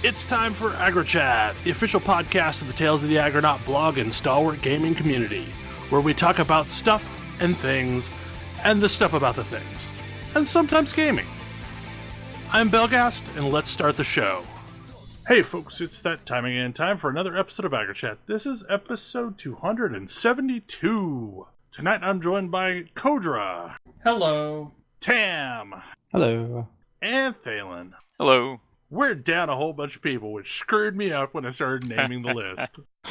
It's time for AggroChat, the official podcast of the Tales of the Aggronaut blog and stalwart gaming community, where we talk about stuff and things, and the stuff about the things, and sometimes gaming. I'm Belgast, and let's start the show. Hey folks, it's that time again, time for another episode of AggroChat. This is episode 272. Tonight I'm joined by Kodra. Hello. Tam. Hello. And Thalen. Hello. We're down a whole bunch of people, which screwed me up when I started naming the list.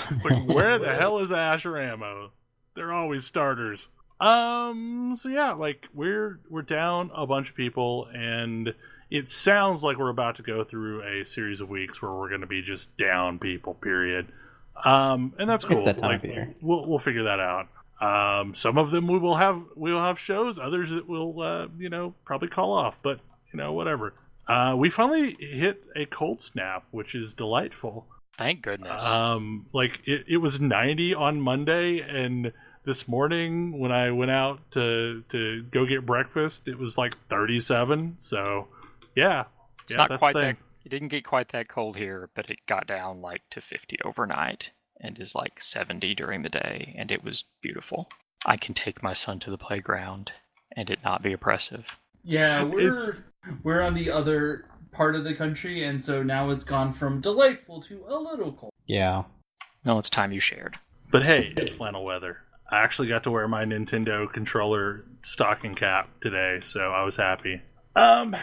It's like, where the hell is Ash or Ammo? They're always starters. So yeah, like, we're down a bunch of people, and it sounds like we're about to go through a series of weeks where we're going to be just down people, period. And that's cool. It's that time like, of year. We'll figure that out. Some of them we'll have shows, others that will, probably call off, but, whatever. We finally hit a cold snap, which is delightful. Thank goodness. It was 90 on Monday, and this morning when I went out to go get breakfast, it was like 37. So, yeah. It's not quite that. It didn't get quite that cold here, but it got down like to 50 overnight and is like 70 during the day, and it was beautiful. I can take my son to the playground and it not be oppressive. Yeah, we're on the other part of the country, and so now it's gone from delightful to a little cold. Yeah. No, it's time you shared. But hey, it's flannel weather. I actually got to wear my Nintendo controller stocking cap today, so I was happy.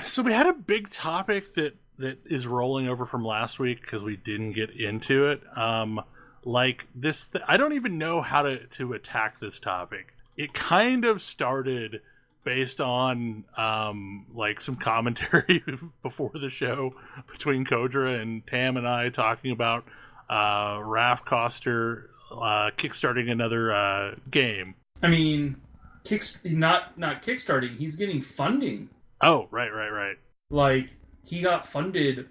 So we had a big topic that is rolling over from last week because we didn't get into it. I don't even know how to attack this topic. It kind of started based on some commentary before the show between Kodra and Tam and I talking about Raph Koster kickstarting another game. I mean, not kickstarting. He's getting funding. Oh, right. Like, he got funded,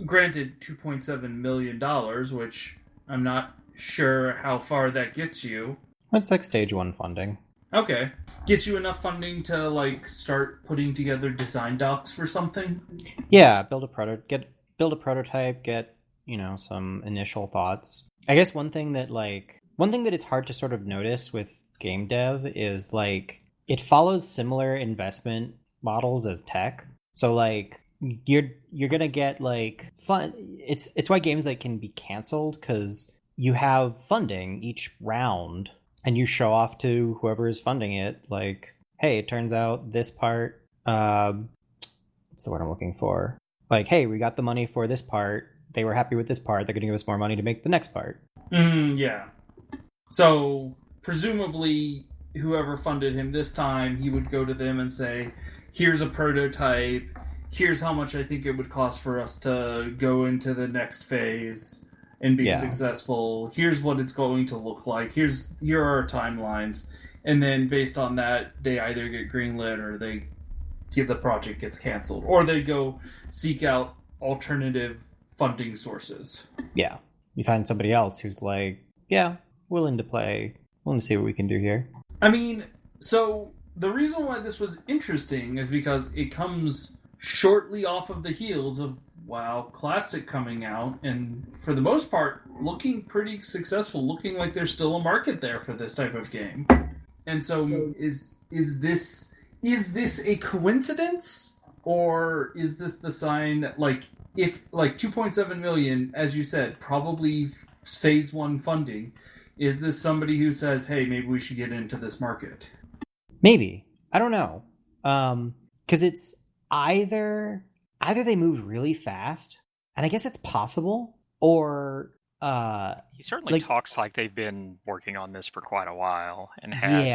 granted $2.7 million, which I'm not sure how far that gets you. It's like stage 1 funding. Okay. Gets you enough funding to, like, start putting together design docs for something? Yeah, build a prototype, get, some initial thoughts. I guess one thing that it's hard to sort of notice with game dev is, like, it follows similar investment models as tech. So, like, you're gonna get, like, fun. It's why games, like, can be canceled, because you have funding each round, and you show off to whoever is funding it, like, hey, it turns out this part, what's the word I'm looking for? Like, hey, we got the money for this part. They were happy with this part. They're going to give us more money to make the next part. Yeah. So, presumably, whoever funded him this time, he would go to them and say, here's a prototype. Here's how much I think it would cost for us to go into the next phase and be successful. Here's what it's going to look like. Here are our timelines. And then based on that, they either get greenlit or the project gets canceled. Or they go seek out alternative funding sources. Yeah. You find somebody else who's like, yeah, willing to play. Willing to see what we can do here. I mean, so the reason why this was interesting is because it comes shortly off of the heels of WoW Classic coming out, and for the most part, looking pretty successful, looking like there's still a market there for this type of game. And so, is this a coincidence, or is this the sign that, like, if, like, 2.7 million, as you said, probably phase 1 funding, is this somebody who says, hey, maybe we should get into this market? Maybe. I don't know. Because it's either they move really fast, and I guess it's possible, or he certainly talks like they've been working on this for quite a while and had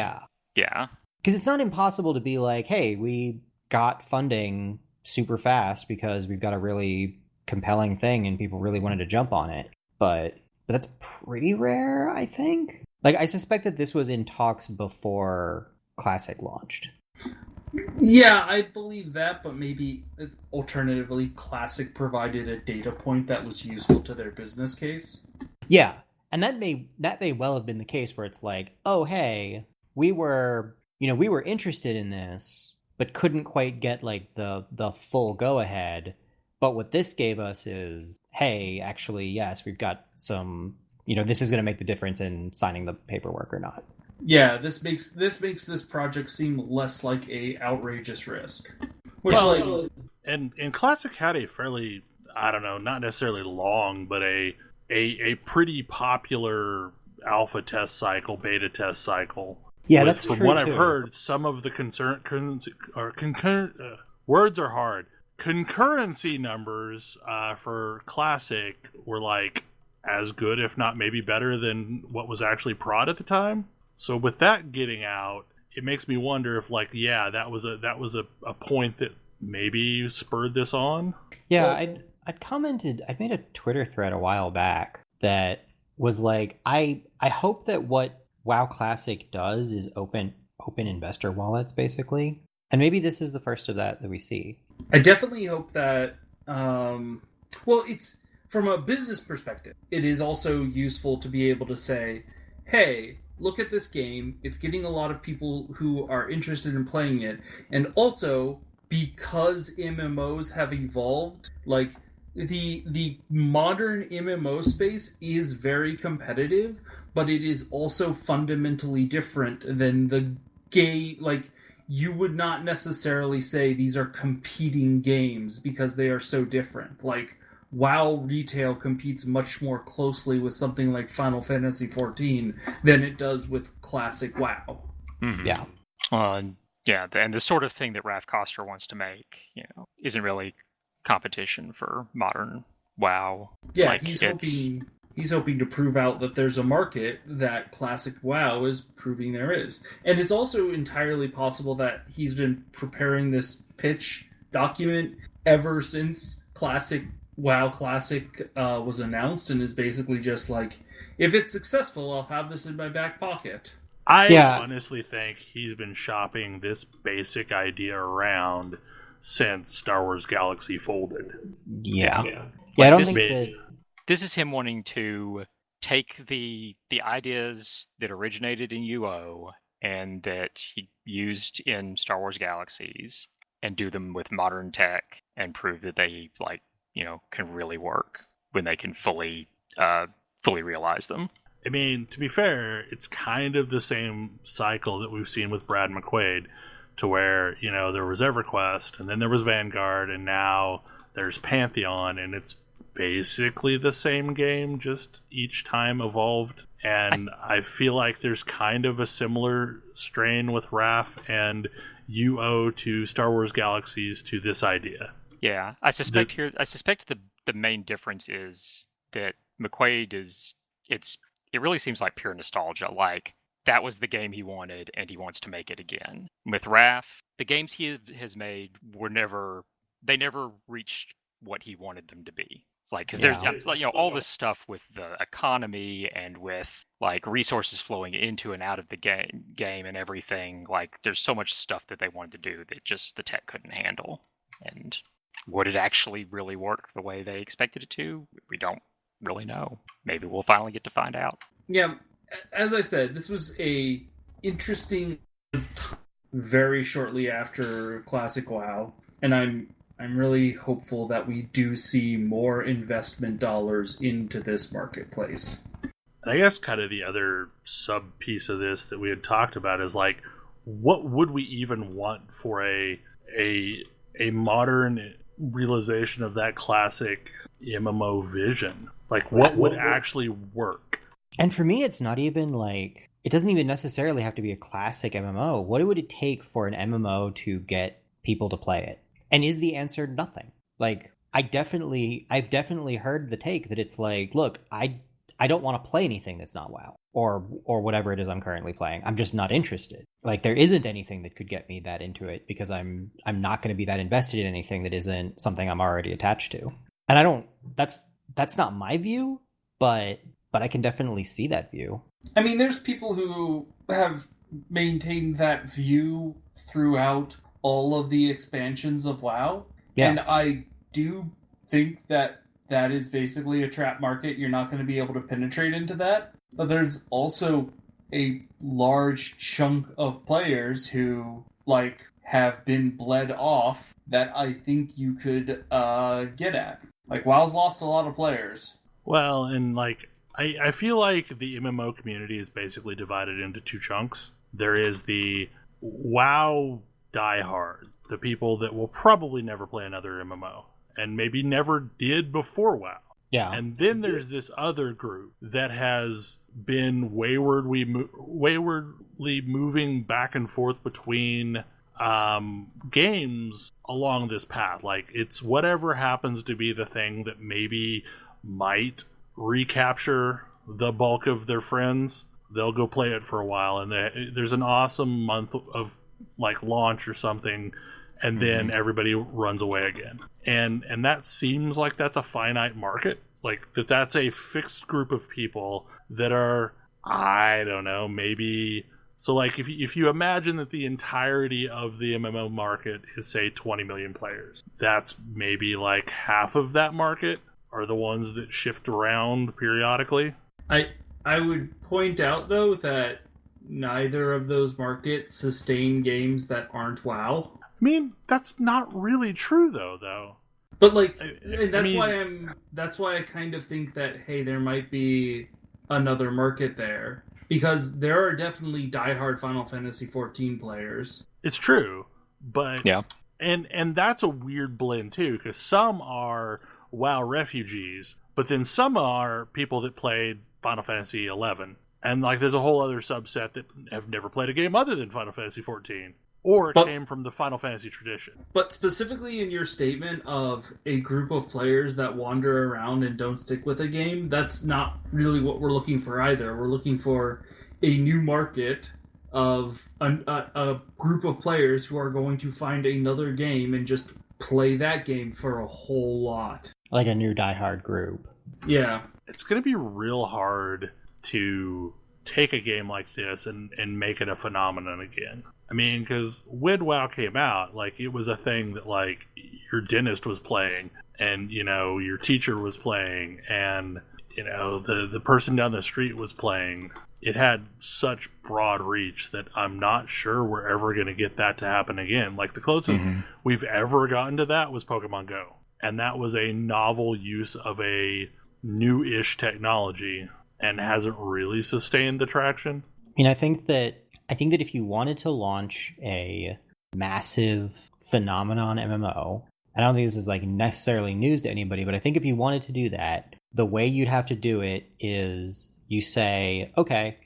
yeah, because it's not impossible to be like, hey, we got funding super fast because we've got a really compelling thing and people really wanted to jump on it, but that's pretty rare, I think. Like, I suspect that this was in talks before Classic launched. Yeah, I believe that, but maybe alternatively, Classic provided a data point that was useful to their business case. Yeah, and that may well have been the case where it's like, oh, hey, we were interested in this, but couldn't quite get, like, the full go ahead. But what this gave us is, hey, actually, yes, we've got some, this is going to make the difference in signing the paperwork or not. Yeah, this makes this project seem less like a outrageous risk. Which, and Classic had a fairly, I don't know, not necessarily long, but a pretty popular alpha test cycle, beta test cycle. Yeah, that's true. From what too. I've heard, some of the words are hard. Concurrency numbers for Classic were like as good, if not maybe better than what was actually prod at the time. So with that getting out, it makes me wonder if that was a point that maybe spurred this on. Yeah, I'd made a Twitter thread a while back that was like, I hope that what WoW Classic does is open investor wallets, basically. And maybe this is the first of that we see. I definitely hope that, it's from a business perspective, it is also useful to be able to say, hey, look at this game. It's getting a lot of people who are interested in playing it. And also, because MMOs have evolved, like, the modern MMO space is very competitive, but it is also fundamentally different than the game. Like, you would not necessarily say these are competing games because they are so different. Like, WoW retail competes much more closely with something like Final Fantasy XIV than it does with classic WoW. Mm-hmm. Yeah. And the sort of thing that Raph Koster wants to make, isn't really competition for modern WoW. Yeah, he's hoping to prove out that there's a market that classic WoW is proving there is. And it's also entirely possible that he's been preparing this pitch document ever since WoW Classic was announced, and is basically just like, if it's successful, I'll have this in my back pocket. I honestly think he's been shopping this basic idea around since Star Wars Galaxy folded. Yeah, I don't think that... This is him wanting to take the ideas that originated in UO and that he used in Star Wars Galaxies and do them with modern tech and prove that they can really work when they can fully realize them. I mean, to be fair, it's kind of the same cycle that we've seen with Brad McQuaid, to where, there was EverQuest, and then there was Vanguard, and now there's Pantheon, and it's basically the same game, just each time evolved. And I feel like there's kind of a similar strain with Raph, and you owe to Star Wars Galaxies to this idea. Yeah, I suspect the main difference is that McQuaid it really seems like pure nostalgia. Like, that was the game he wanted, and he wants to make it again. With Raph, the games he has made never reached what he wanted them to be. It's like, because there's all this stuff with the economy and with like resources flowing into and out of the game and everything. Like, there's so much stuff that they wanted to do that just the tech couldn't handle. And would it actually really work the way they expected it to? We don't really know. Maybe we'll finally get to find out. Yeah, as I said, this was a interesting very shortly after Classic WoW, and I'm really hopeful that we do see more investment dollars into this marketplace. And I guess kind of the other sub piece of this that we had talked about is like, what would we even want for a modern realization of that classic MMO vision? Like, what would actually work? And for me, it's not even like, it doesn't even necessarily have to be a classic MMO. What would it take for an MMO to get people to play it? And is the answer nothing? Like, I've definitely heard the take that it's like, look, I don't want to play anything that's not WoW or whatever it is I'm currently playing. I'm just not interested. Like, there isn't anything that could get me that into it because I'm not going to be that invested in anything that isn't something I'm already attached to. And that's not my view, but I can definitely see that view. I mean, there's people who have maintained that view throughout all of the expansions of WoW. Yeah. And I do think that is basically a trap market. You're not going to be able to penetrate into that. But there's also a large chunk of players who, like, have been bled off that I think you could get at. Like, WoW's lost a lot of players. Well, and like I feel like the MMO community is basically divided into two chunks. There is the WoW diehard, the people that will probably never play another MMO and maybe never did before WoW. Yeah. And then there's this other group that has been waywardly moving back and forth between games along this path. Like, it's whatever happens to be the thing that maybe might recapture the bulk of their friends. They'll go play it for a while, and there's an awesome month of like launch or something, and then everybody runs away again. And that seems like that's a finite market. Like, that's a fixed group of people that are, I don't know, maybe... So, like, if you imagine that the entirety of the MMO market is, say, 20 million players, that's maybe like half of that market are the ones that shift around periodically. I would point out, though, that neither of those markets sustain games that aren't WoW. I mean, that's not really true, though. But like, that's why I kind of think that, hey, there might be another market there, because there are definitely diehard Final Fantasy XIV players. It's true, but yeah, and that's a weird blend too, because some are WoW refugees, but then some are people that played Final Fantasy XI, and like there's a whole other subset that have never played a game other than Final Fantasy XIV. Or it came from the Final Fantasy tradition. But specifically in your statement of a group of players that wander around and don't stick with a game, that's not really what we're looking for either. We're looking for a new market of a group of players who are going to find another game and just play that game for a whole lot. Like a new diehard group. Yeah. It's going to be real hard to take a game like this and make it a phenomenon again. I mean, because when WoW came out, like, it was a thing that, like, your dentist was playing, and, you know, your teacher was playing, and, you know, the person down the street was playing. It had such broad reach that I'm not sure we're ever going to get that to happen again. Like, the closest we've ever gotten to that was Pokemon Go. And that was a novel use of a new-ish technology and hasn't really sustained the traction. I mean, I think that if you wanted to launch a massive phenomenon MMO, I don't think this is like necessarily news to anybody, but I think if you wanted to do that, the way you'd have to do it is you say, okay,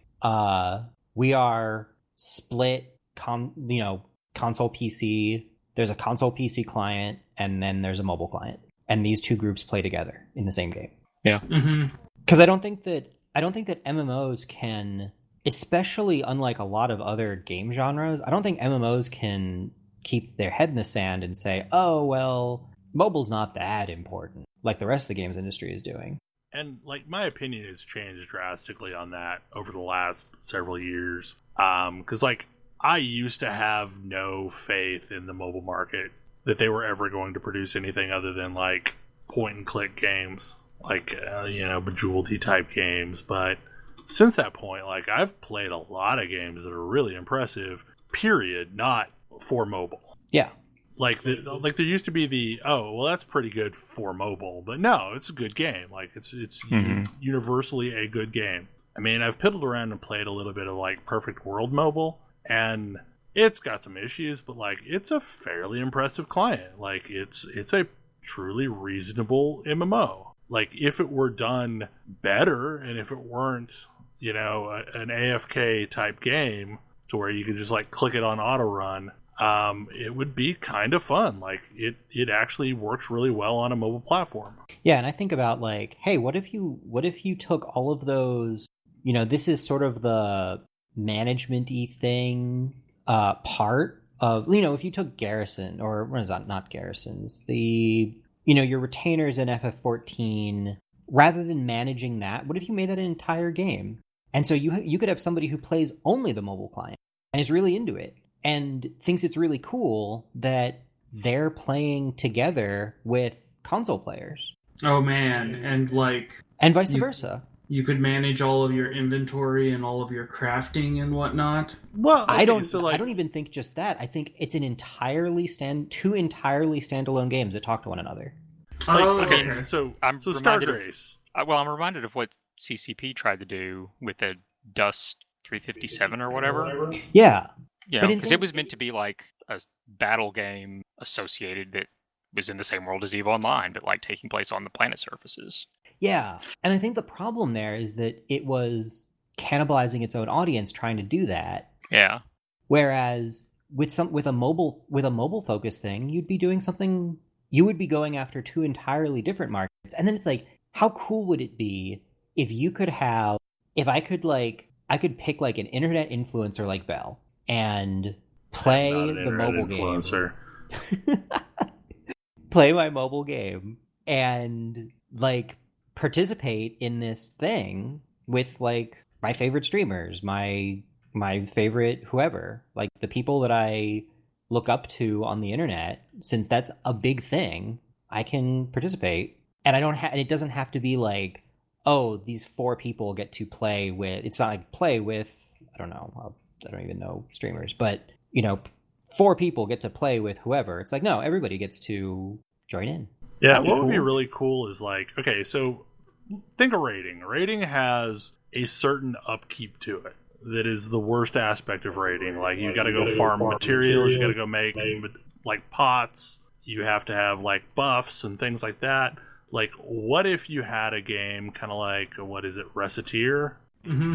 we are split, console PC. There's a console PC client, and then there's a mobile client, and these two groups play together in the same game. Yeah. Because I don't think that MMOs can, especially unlike a lot of other game genres, I don't think MMOs can keep their head in the sand and say, oh, well, mobile's not that important, like the rest of the games industry is doing. And, like, my opinion has changed drastically on that over the last several years. Because, like, I used to have no faith in the mobile market that they were ever going to produce anything other than, like, point-and-click games. Like, Bejeweled type games. But since that point, like, I've played a lot of games that are really impressive, period, not for mobile. Yeah. Like there used to be that's pretty good for mobile, but no, it's a good game. Like, it's universally a good game. I mean, I've piddled around and played a little bit of, like, Perfect World Mobile, and it's got some issues, but, like, it's a fairly impressive client. Like, it's a truly reasonable MMO. Like, if it were done better, and if it weren't, an AFK type game to where you could just, like, click it on auto run, it would be kind of fun. Like, it actually works really well on a mobile platform. Yeah, and I think about, like, hey, what if you took all of those, this is sort of the management-y thing part of, if you took Garrison, or what is that, not Garrisons, your retainers in FF14, rather than managing that, what if you made that an entire game? And so you could have somebody who plays only the mobile client and is really into it and thinks it's really cool that they're playing together with console players. Oh man, and vice versa. You could manage all of your inventory and all of your crafting and whatnot. Well, I don't even think just that. I think it's two entirely standalone games that talk to one another. Okay. So I'm Star reminded of- Grace. I'm reminded of what CCP tried to do with the Dust 357 or whatever. Yeah. You But know, in because it was meant to be like a battle game associated that was in the same world as EVE Online, but like taking place on the planet surfaces. Yeah. And I think the problem there is that it was cannibalizing its own audience trying to do that. Yeah. Whereas with a mobile focused thing, you'd be doing something, you would be going after two entirely different markets. And then it's like, how cool would it be if I could pick like an internet influencer like Belle and play the mobile influencer. game. Play my mobile game and like participate in this thing with like my favorite streamers, my favorite whoever, like the people that I look up to on the internet. Since that's a big thing, I can participate, and it doesn't have to be like, oh, these 4 people get to play with. It's not like play with, I don't know, I don't even know streamers, but 4 people get to play with whoever. It's like, no, everybody gets to join in. Yeah, what would be really cool is like, okay, so think of raiding. Raiding has a certain upkeep to it that is the worst aspect of raiding. Like, you got to go farm materials, you got to go make like pots, you have to have like buffs and things like that. Like, what if you had a game kind of like, what is it, Recettear,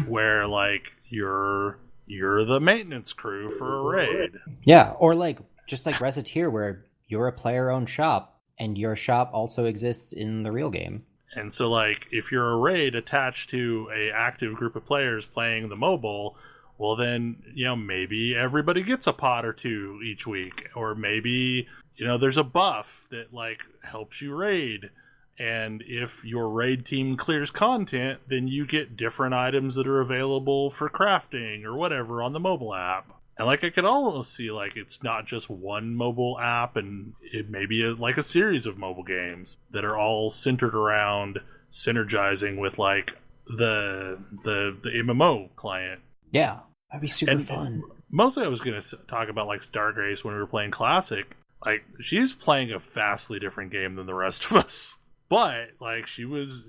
where like you're the maintenance crew for a raid? Yeah, or like just like Recettear, where you're a player-owned shop and your shop also exists in the real game. And so, like, if you're a raid attached to a active group of players playing the mobile, well, then, maybe everybody gets a pot or 2 each week. Or maybe, there's a buff that, like, helps you raid. And if your raid team clears content, then you get different items that are available for crafting or whatever on the mobile app. And, like, I could almost see, like, it's not just one mobile app, and it may be like a series of mobile games that are all centered around synergizing with, like, the MMO client. Yeah, that'd be super fun. Mostly I was going to talk about, like, Star Grace when we were playing Classic. Like, she's playing a vastly different game than the rest of us. But, like, she was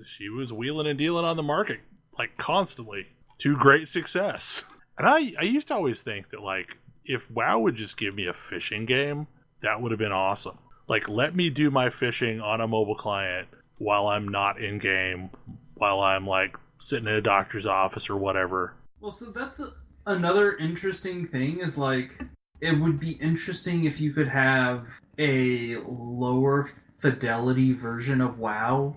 wheeling and dealing on the market, like, constantly, to great success. And I used to always think that, like, if WoW would just give me a fishing game, that would have been awesome. Like, let me do my fishing on a mobile client while I'm not in-game, while I'm, like, sitting in a doctor's office or whatever. Well, so that's another interesting thing is, like, it would be interesting if you could have a lower fidelity version of WoW.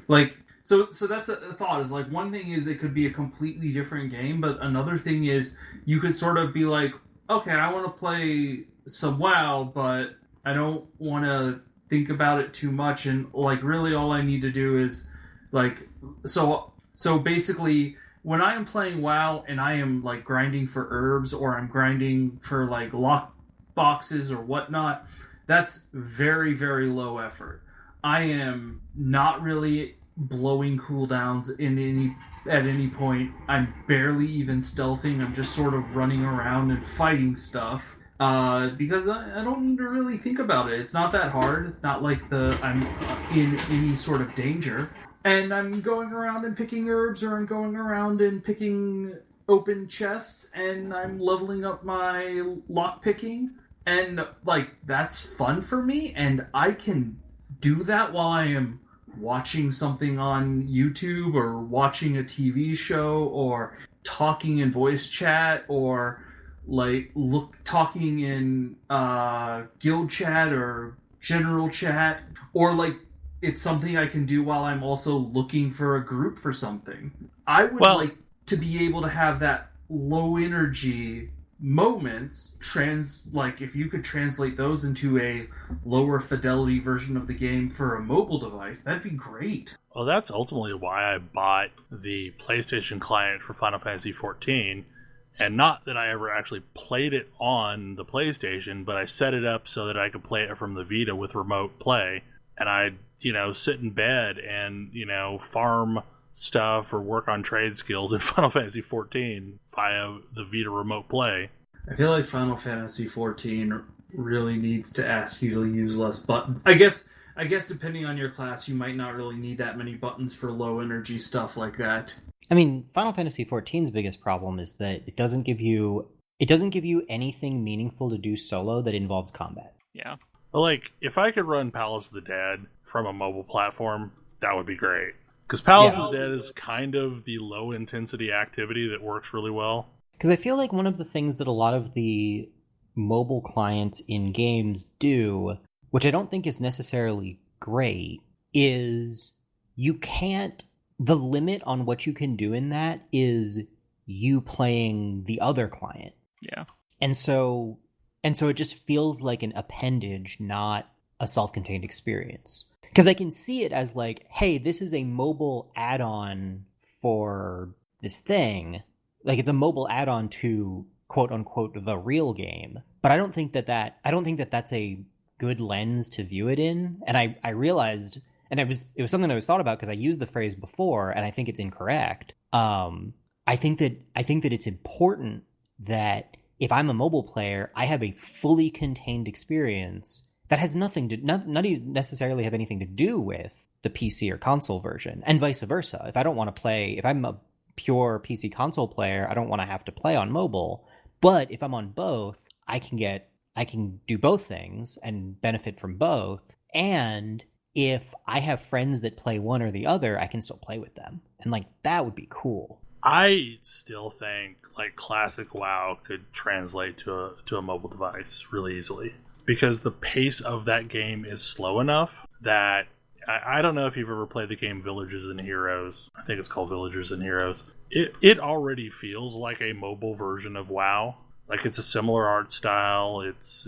Like, so that's a thought. Is like, one thing is it could be a completely different game, but another thing is you could sort of be like, okay, I want to play some WoW, but I don't want to think about it too much, and like really all I need to do is like, so basically when I am playing WoW and I am like grinding for herbs or I'm grinding for like lock boxes or whatnot, that's very, very low effort. I am not really blowing cooldowns at any point. I'm barely even stealthing. I'm just sort of running around and fighting stuff because I don't need to really think about it. It's not that hard. It's not like I'm in any sort of danger. And I'm going around and picking herbs, or I'm going around and picking open chests, and I'm leveling up my lock picking. And like, that's fun for me, and I can do that while I am watching something on YouTube or watching a TV show or talking in voice chat or like talking in guild chat or general chat, or like it's something I can do while I'm also looking for a group for something. I would like to be able to have that low energy moments like if you could translate those into a lower fidelity version of the game for a mobile device, that'd be great. Well, that's ultimately why I bought the PlayStation client for Final Fantasy XIV, and not that I ever actually played it on the PlayStation, but I set it up so that I could play it from the Vita with remote play, and I'd sit in bed and farm stuff or work on trade skills in Final Fantasy XIV via the Vita remote play. I feel like Final Fantasy XIV really needs to ask you to use less buttons. I guess I guess depending on your class, you might not really need that many buttons for low energy stuff like that. I mean, Final Fantasy XIV's biggest problem is that it doesn't give you anything meaningful to do solo that involves combat. Yeah. Like, if I could run Palace of the Dead from a mobile platform, that would be great. Because Palace of the Dead is kind of the low-intensity activity that works really well. Because I feel like one of the things that a lot of the mobile clients in games do, which I don't think is necessarily great, is the limit on what you can do in that is you playing the other client. Yeah. And so it just feels like an appendage, not a self-contained experience. Because I can see it as like, hey, this is a mobile add-on for this thing. Like, it's a mobile add-on to quote unquote the real game. But I don't think that's a good lens to view it in. And I realized, and it was something I was thought about because I used the phrase before, and I think it's incorrect. I think that it's important that if I'm a mobile player, I have a fully contained experience that has not necessarily have anything to do with the PC or console version, and vice versa. If I'm a pure PC console player, I don't want to have to play on mobile. But if I'm on both, I can do both things and benefit from both. And if I have friends that play one or the other, I can still play with them. And like, that would be cool. I still think like classic WoW could translate to a mobile device really easily, because the pace of that game is slow enough that I don't know if you've ever played the game Villagers and Heroes. I think it's called Villagers and Heroes. It already feels like a mobile version of WoW. Like, it's a similar art style. It's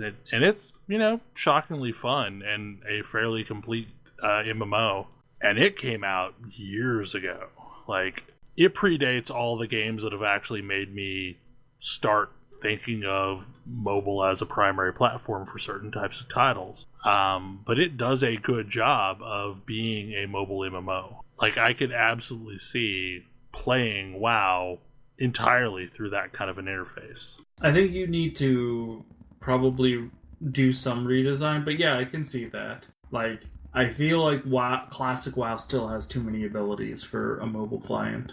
shockingly fun and a fairly complete MMO. And it came out years ago. Like, it predates all the games that have actually made me start thinking of mobile as a primary platform for certain types of titles. But it does a good job of being a mobile MMO. Like, I could absolutely see playing WoW entirely through that kind of an interface. I think you need to probably do some redesign, but yeah, I can see that. Like, I feel like classic WoW still has too many abilities for a mobile client.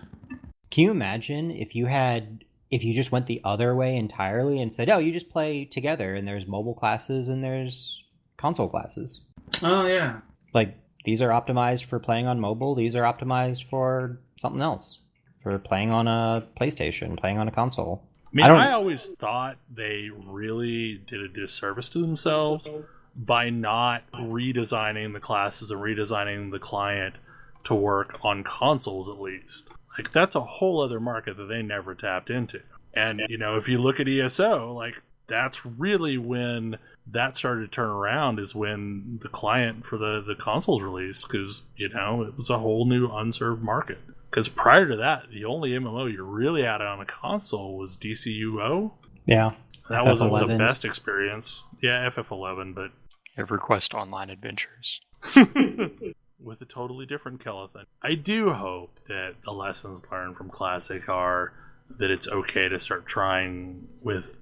Can you imagine if you just went the other way entirely and said, oh, you just play together and there's mobile classes and there's console classes? Oh, yeah. Like, these are optimized for playing on mobile. These are optimized for something else. For playing on a PlayStation, playing on a console. I always thought they really did a disservice to themselves by not redesigning the classes and redesigning the client to work on consoles at least. Like, that's a whole other market that they never tapped into. And, if you look at ESO, like, that's really when that started to turn around, is when the client for the consoles released, because, it was a whole new unserved market. Because prior to that, the only MMO you really had on a console was DCUO. Yeah. That wasn't the best experience. Yeah, FF11, but... EverQuest Online Adventures. With a totally different Kelethan. I do hope that the lessons learned from Classic are that it's okay to start trying with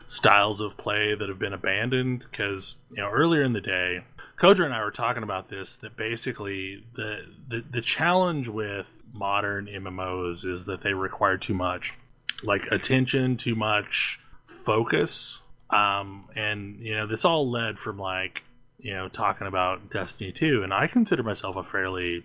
styles of play that have been abandoned, because earlier in the day, Kodra and I were talking about this, that basically the challenge with modern MMOs is that they require too much, like, attention, too much focus, and this all led from like talking about Destiny 2, and I consider myself a fairly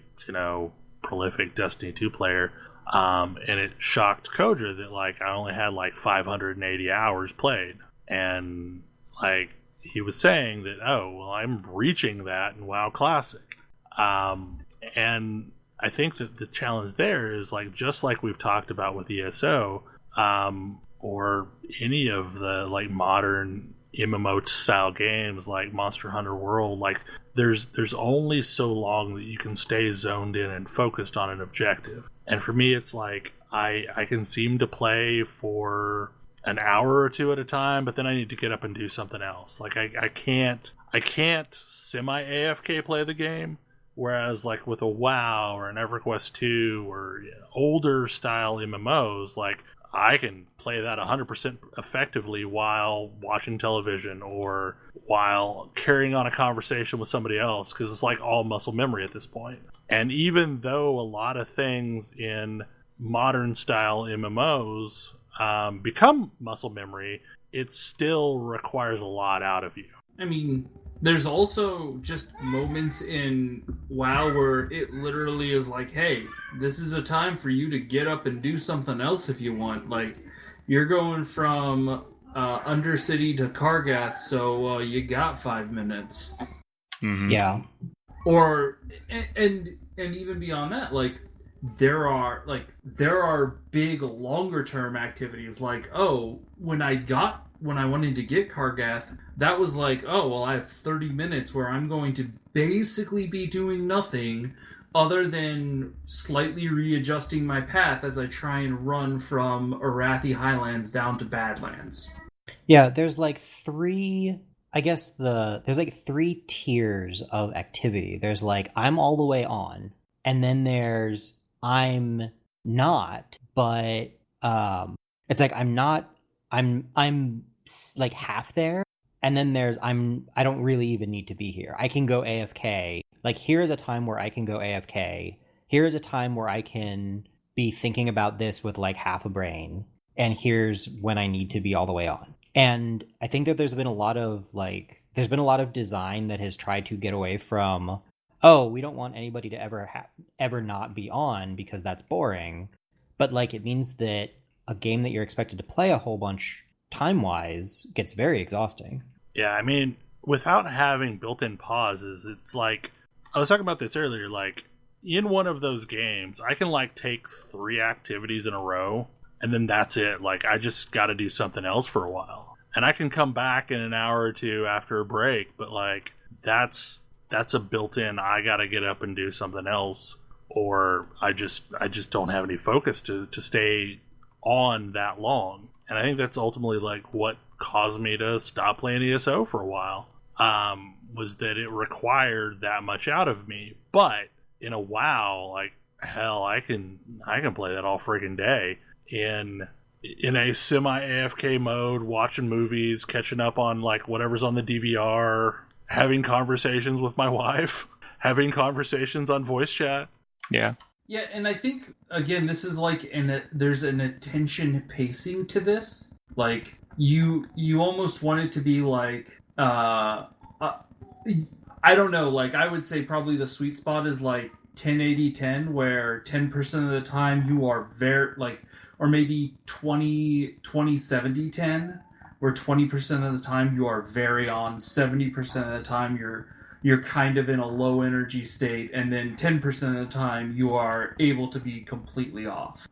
prolific Destiny 2 player. And it shocked Kodra that like I only had like 580 hours played, and like he was saying that, oh well, I'm reaching that in WoW Classic, and I think that the challenge there is like, just like we've talked about with ESO, or any of the like modern MMO style games like Monster Hunter World, like there's only so long that you can stay zoned in and focused on an objective. And for me, it's like I can seem to play for an hour or two at a time, but then I need to get up and do something else. Like I can't semi AFK play the game. Whereas like with a WoW or an EverQuest 2 or older style MMOs, like I can play that 100% effectively while watching television or while carrying on a conversation with somebody else, because it's like all muscle memory at this point. And even though a lot of things in modern style MMOs become muscle memory, it still requires a lot out of you. I mean, there's also just moments in WoW where it literally is like, hey, this is a time for you to get up and do something else if you want. Like, you're going from Undercity to Kargath, so you got 5 minutes. Mm-hmm. Yeah. Or and even beyond that, like there are big longer term activities like, oh, when I wanted to get Kargath, that was like, oh, well, I have 30 minutes where I'm going to basically be doing nothing other than slightly readjusting my path as I try and run from Arathi Highlands down to Badlands. Yeah, there's like three tiers of activity. There's like, I'm all the way on, and then there's I'm not, but it's like I'm like half there, and then there's I don't really even need to be here. I can go AFK. Like, here is a time where I can go AFK. Here is a time where I can be thinking about this with like half a brain, and here's when I need to be all the way on. And I think that there's been a lot of design that has tried to get away from, oh, we don't want anybody to ever not be on because that's boring. But like, it means that a game that you're expected to play a whole bunch time-wise gets very exhausting. Yeah, I mean, without having built-in pauses, it's like, I was talking about this earlier, like, in one of those games, I can like take 3 activities in a row, and then that's it. Like, I just got to do something else for a while. And I can come back in an hour or two after a break, but like, that's a built-in, I got to get up and do something else, or I just don't have any focus to stay on that long. And I think that's ultimately like what caused me to stop playing ESO for a while, was that it required that much out of me. But in a WoW, like, hell, I can play that all friggin' day in a semi-AFK mode, watching movies, catching up on like whatever's on the DVR, having conversations with my wife, having conversations on voice chat. Yeah. Yeah, and I think, again, this is like, there's an attention pacing to this. Like, you almost want it to be like, I don't know, like, I would say probably the sweet spot is like 10-80-10, where 10% of the time you are very, like, or maybe 20-70-10, where 20% of the time you are very on, 70% of the time you're kind of in a low energy state, and then 10% of the time you are able to be completely off.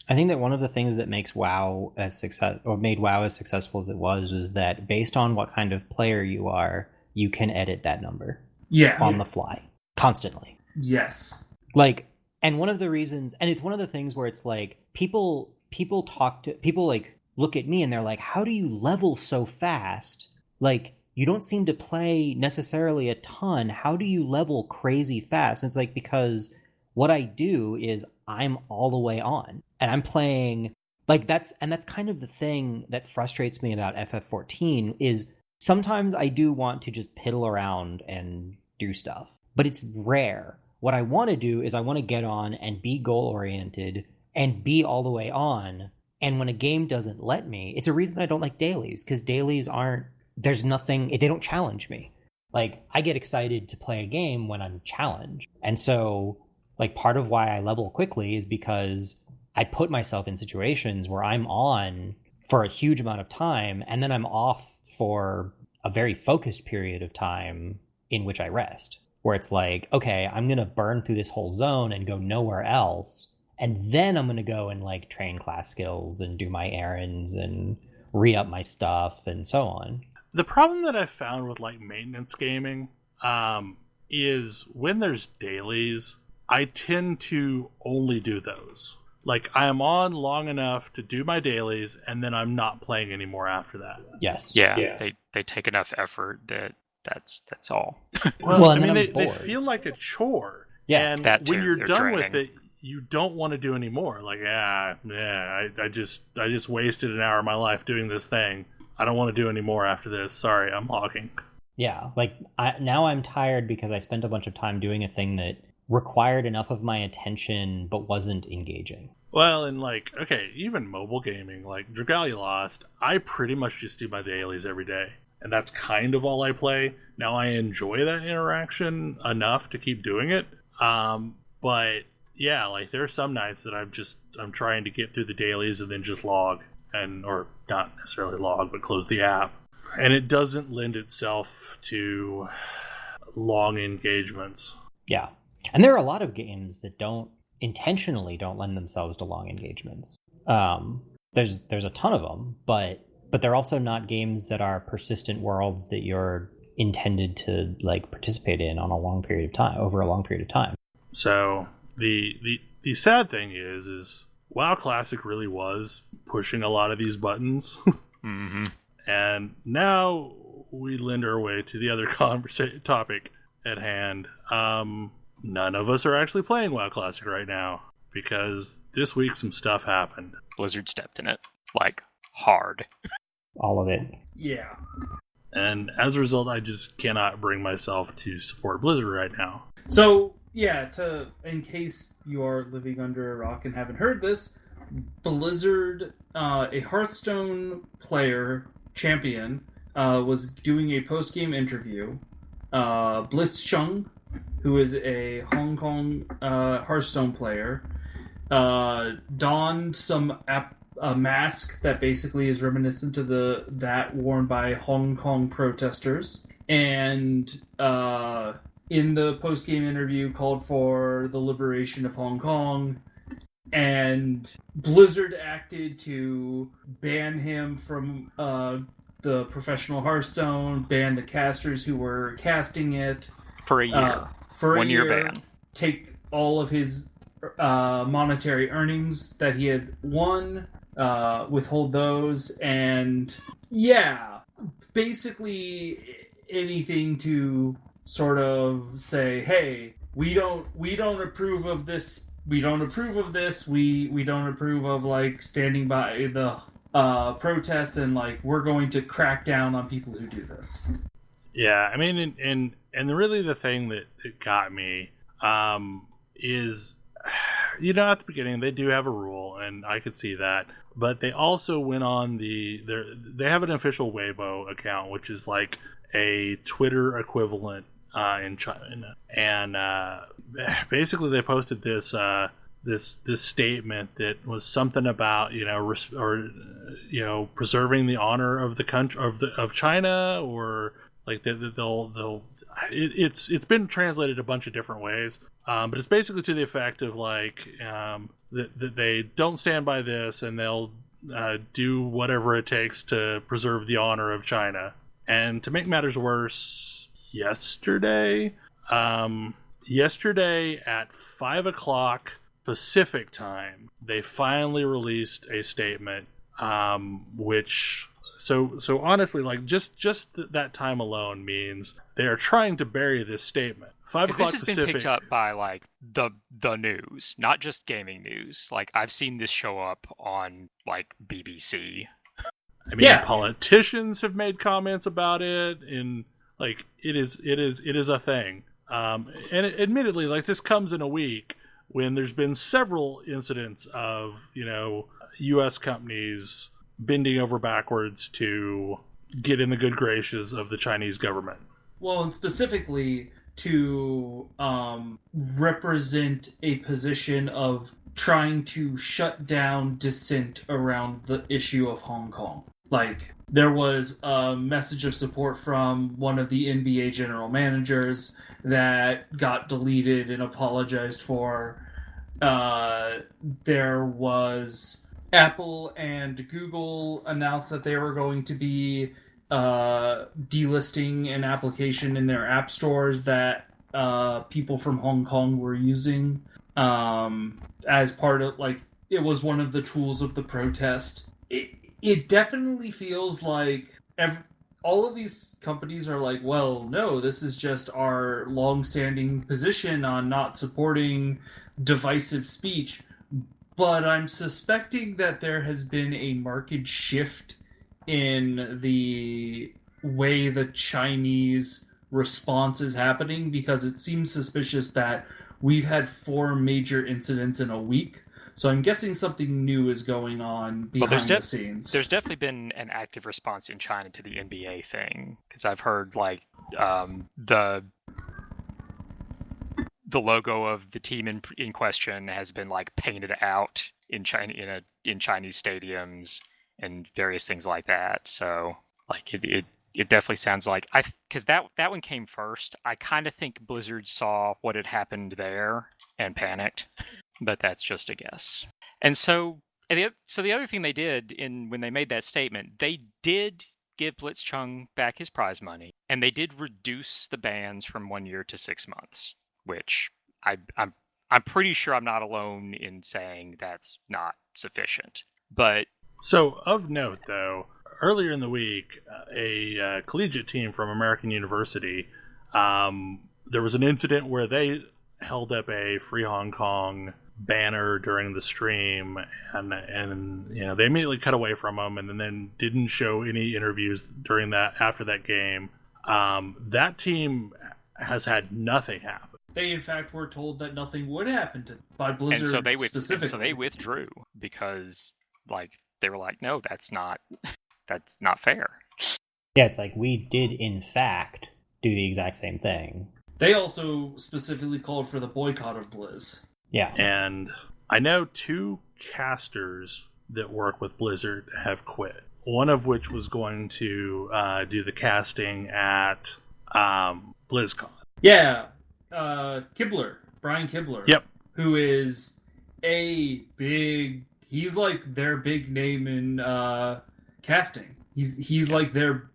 I think that one of the things that makes WoW made WoW as successful as it was that based on what kind of player you are, you can edit that number. Yeah. On the fly. Constantly. Yes. Like, and one of the reasons, and it's one of the things where it's like, people like look at me and they're like, how do you level so fast? Like, you don't seem to play necessarily a ton. How do you level crazy fast? And it's like, because what I do is I'm all the way on, and I'm playing like that's kind of the thing that frustrates me about FF14 is sometimes I do want to just piddle around and do stuff, but it's rare. What I want to do is I want to get on and be goal-oriented and be all the way on. And when a game doesn't let me, it's a reason I don't like dailies, because dailies there's nothing, they don't challenge me. Like, I get excited to play a game when I'm challenged. And so, like, part of why I level quickly is because I put myself in situations where I'm on for a huge amount of time, and then I'm off for a very focused period of time in which I rest. Where it's like, okay, I'm going to burn through this whole zone and go nowhere else. And then I'm going to go and like train class skills and do my errands and re-up my stuff and so on. The problem that I've found with like maintenance gaming is when there's dailies, I tend to only do those. Like, I am on long enough to do my dailies, and then I'm not playing anymore after that. Yes. Yeah. They take enough effort that that's all. Well, I mean, they feel like a chore. Yeah, and that when too. you're They're done draining. with it, you don't want to do anymore. Like, I just wasted an hour of my life doing this thing. I don't want to do any more after this. Sorry, I'm logging. Yeah, like now I'm tired because I spent a bunch of time doing a thing that required enough of my attention but wasn't engaging. Well, and like, okay, even mobile gaming, like Dragalia Lost, I pretty much just do my dailies every day. And that's kind of all I play. Now, I enjoy that interaction enough to keep doing it. But yeah, like there are some nights that I'm trying to get through the dailies and then just log, or not necessarily log, but close the app. And it doesn't lend itself to long engagements. Yeah. And there are a lot of games that intentionally don't lend themselves to long engagements. There's a ton of them, but they're also not games that are persistent worlds that you're intended to like participate in on over a long period of time. So the sad thing is WoW Classic really was pushing a lot of these buttons. Mm-hmm. And now we lend our way to the other topic at hand. None of us are actually playing WoW Classic right now because this week some stuff happened. Blizzard stepped in it, like, hard. All of it. Yeah. And as a result, I just cannot bring myself to support Blizzard right now. So, yeah, in case you are living under a rock and haven't heard this, Blizzard, a Hearthstone player, champion, was doing a post-game interview. Blitz Chung, who is a Hong Kong Hearthstone player, donned a mask that basically is reminiscent to that worn by Hong Kong protesters, and in the post-game interview called for the liberation of Hong Kong, and Blizzard acted to ban him from the professional Hearthstone, ban the casters who were casting it for a year. For 1 year ban. Take all of his monetary earnings that he had won, withhold those, and yeah, basically anything to sort of say, hey, we don't approve of this. We don't approve of this. We don't approve of like standing by the protests, and like we're going to crack down on people who do this. Yeah, I mean, and really the thing that got me is, you know, at the beginning they do have a rule, and I could see that, but they also went on they have an official Weibo account, which is like a Twitter equivalent in China, and basically they posted this statement that was something about preserving the honor of the country of China, or like it's been translated a bunch of different ways, but it's basically to the effect of like that they don't stand by this, and they'll do whatever it takes to preserve the honor of China. And to make matters worse, yesterday at 5:00 Pacific time, they finally released a statement, which so honestly, like just that time alone means they are trying to bury this statement. 5:00 This has Pacific. been picked up by like the news, not just gaming news. Like I've seen this show up on like BBC. I mean, politicians have made comments about it, and like it is a thing. And admittedly, like this comes in a week when there's been several incidents of U.S. companies bending over backwards to get in the good graces of the Chinese government. Well, and specifically to represent a position of trying to shut down dissent around the issue of Hong Kong. Like, there was a message of support from one of the NBA general managers that got deleted and apologized for. There was Apple and Google announced that they were going to be delisting an application in their app stores that people from Hong Kong were using as part of, like, it was one of the tools of the protest. It definitely feels like all of these companies are like, well, no, this is just our long-standing position on not supporting divisive speech, but I'm suspecting that there has been a marked shift in the way the Chinese response is happening, because it seems suspicious that we've had 4 major incidents in a week. So I'm guessing something new is going on behind the scenes. There's definitely been an active response in China to the NBA thing, because I've heard like the logo of the team in question has been like painted out in China in Chinese stadiums and various things like that. So like it definitely sounds like because that one came first. I kind of think Blizzard saw what had happened there and panicked, but that's just a guess. And so the other thing they did when they made that statement, they did give Blitzchung back his prize money, and they did reduce the bans from 1 year to 6 months, which I'm pretty sure I'm not alone in saying that's not sufficient. But so of note, though, earlier in the week, a collegiate team from American University, there was an incident where they held up a Free Hong Kong banner during the stream, and you know, they immediately cut away from them, and then didn't show any interviews after that game. That team has had nothing happen. They in fact were told that nothing would happen to by Blizzard specifically. So they withdrew because like they were like, no, that's not fair. Yeah, it's like we did in fact do the exact same thing. They also specifically called for the boycott of Blizz. Yeah. And I know 2 casters that work with Blizzard have quit. One of which was going to do the casting at BlizzCon. Yeah. Kibler. Brian Kibler. Yep. Who is he's like their big name in casting. He's like their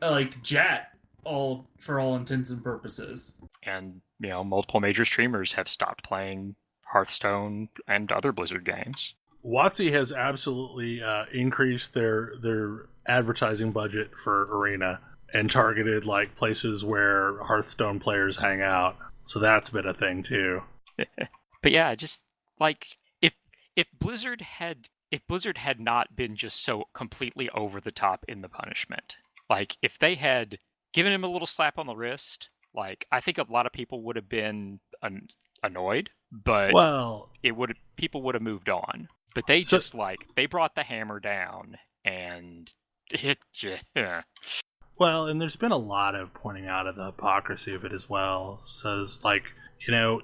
like Jat for all intents and purposes. And you know, multiple major streamers have stopped playing Hearthstone and other Blizzard games. WotC has absolutely increased their advertising budget for Arena and targeted like places where Hearthstone players hang out. So that's been a thing too. But yeah, just like if Blizzard had not been just so completely over the top in the punishment, like if they had given him a little slap on the wrist, like I think a lot of people would have been annoyed, but people would have moved on. But they they brought the hammer down, and Well, and there's been a lot of pointing out of the hypocrisy of it as well. So it's like, you know,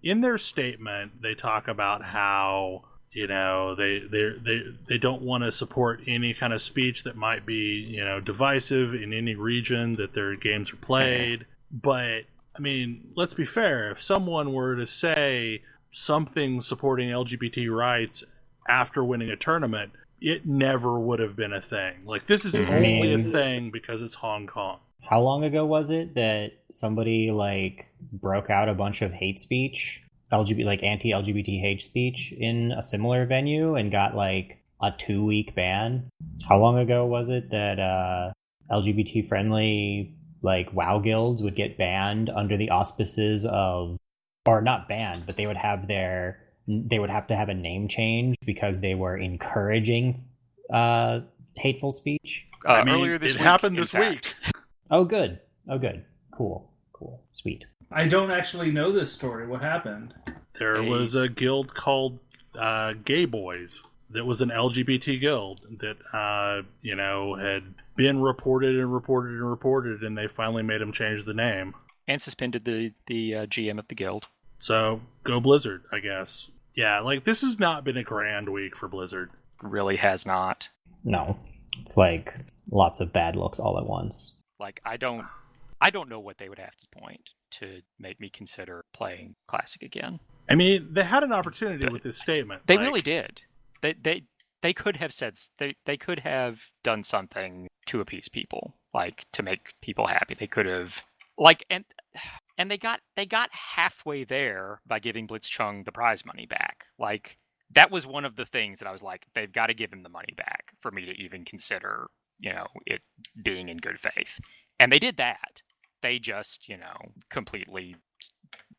in their statement, they talk about how, you know, they don't want to support any kind of speech that might be, you know, divisive in any region that their games are played. But, I mean, let's be fair. If someone were to say something supporting LGBT rights after winning a tournament, it never would have been a thing. Like, this is only a thing because it's Hong Kong. How long ago was it that somebody, like, broke out a bunch of hate speech, anti-LGBT hate speech in a similar venue and got, like, a 2-week ban? How long ago was it that LGBT-friendly, like, WoW guilds would get banned under the auspices of... Or not banned, but they would have to have a name change because they were encouraging hateful speech. Earlier this week, it happened this week. Oh, good. Cool. Sweet. I don't actually know this story. What happened? There was a guild called Gay Boys that was an LGBT guild that, you know, had been reported, and they finally made them change the name. And suspended the GM of the guild. So, go Blizzard, I guess. Yeah, like, this has not been a grand week for Blizzard. Really has not. No. It's like lots of bad looks all at once. Like, I don't know what they would have to point to make me consider playing Classic again. I mean, they had an opportunity with this statement. They really did. They could have said they could have done something to appease people, like to make people happy. They could have and they got halfway there by giving Blitzchung the prize money back. Like, that was one of the things that I was like, they've got to give him the money back for me to even consider, you know, it being in good faith. And they did that. They just, you know, completely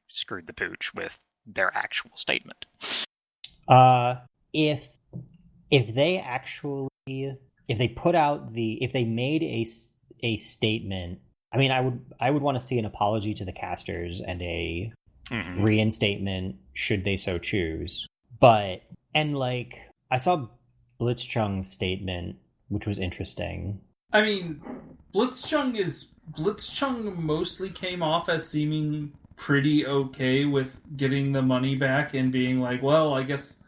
screwed the pooch with their actual statement. If they actually, if they put out if they made a statement, I mean, I would want to see an apology to the casters and a reinstatement should they so choose. But, and like, I saw Blitzchung's statement, which was interesting. I mean, Blitzchung mostly came off as seeming pretty okay with getting the money back and being like, well, I guess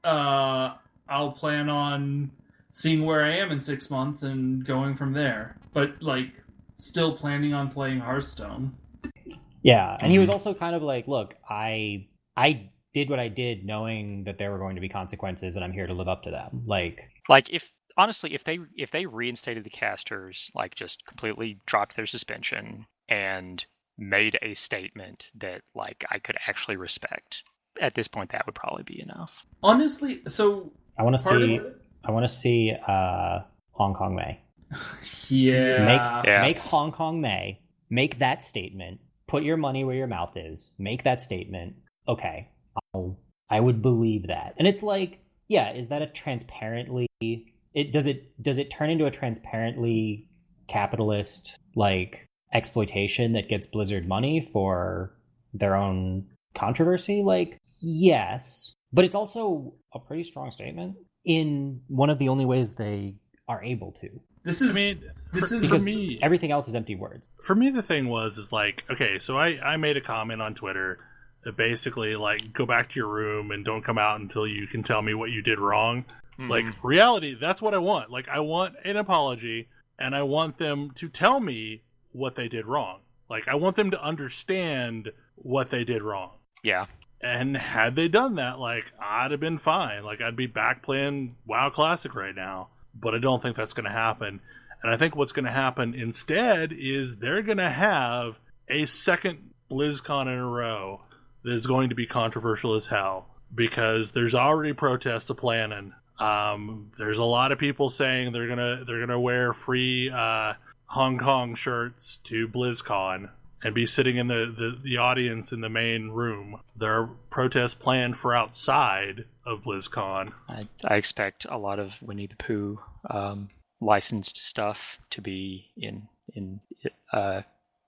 I'll plan on seeing where I am in 6 months and going from there. But like, still planning on playing Hearthstone. Yeah, and he was also kind of like, look, I did what I did knowing that there were going to be consequences and I'm here to live up to them. Like if they reinstated the casters, like just completely dropped their suspension and made a statement that like I could actually respect, at this point that would probably be enough. Honestly, so I want to see Hong Kong May. Make Hong Kong May. Make that statement. Put your money where your mouth is. Make that statement. Okay, I would believe that. And it's like, yeah, is that a transparently? Does it turn into a transparently capitalist like exploitation that gets Blizzard money for their own controversy? Like, yes, but it's also a pretty strong statement in one of the only ways they are able to. This is for me. Everything else is empty words. For me, the thing is like, okay, so I made a comment on Twitter that basically like, go back to your room and don't come out until you can tell me what you did wrong. Like, reality, that's what I want. Like, I want an apology, and I want them to tell me what they did wrong. Like, I want them to understand what they did wrong. Yeah. And had they done that, like, I'd have been fine. Like, I'd be back playing WoW Classic right now. But I don't think that's going to happen. And I think what's going to happen instead is they're going to have a second BlizzCon in a row that is going to be controversial as hell. Because there's already protests planning. There's a lot of people saying they're gonna wear free Hong Kong shirts to BlizzCon and be sitting in the audience in the main room. There are protests planned for outside of BlizzCon. I expect a lot of Winnie the Pooh licensed stuff to be in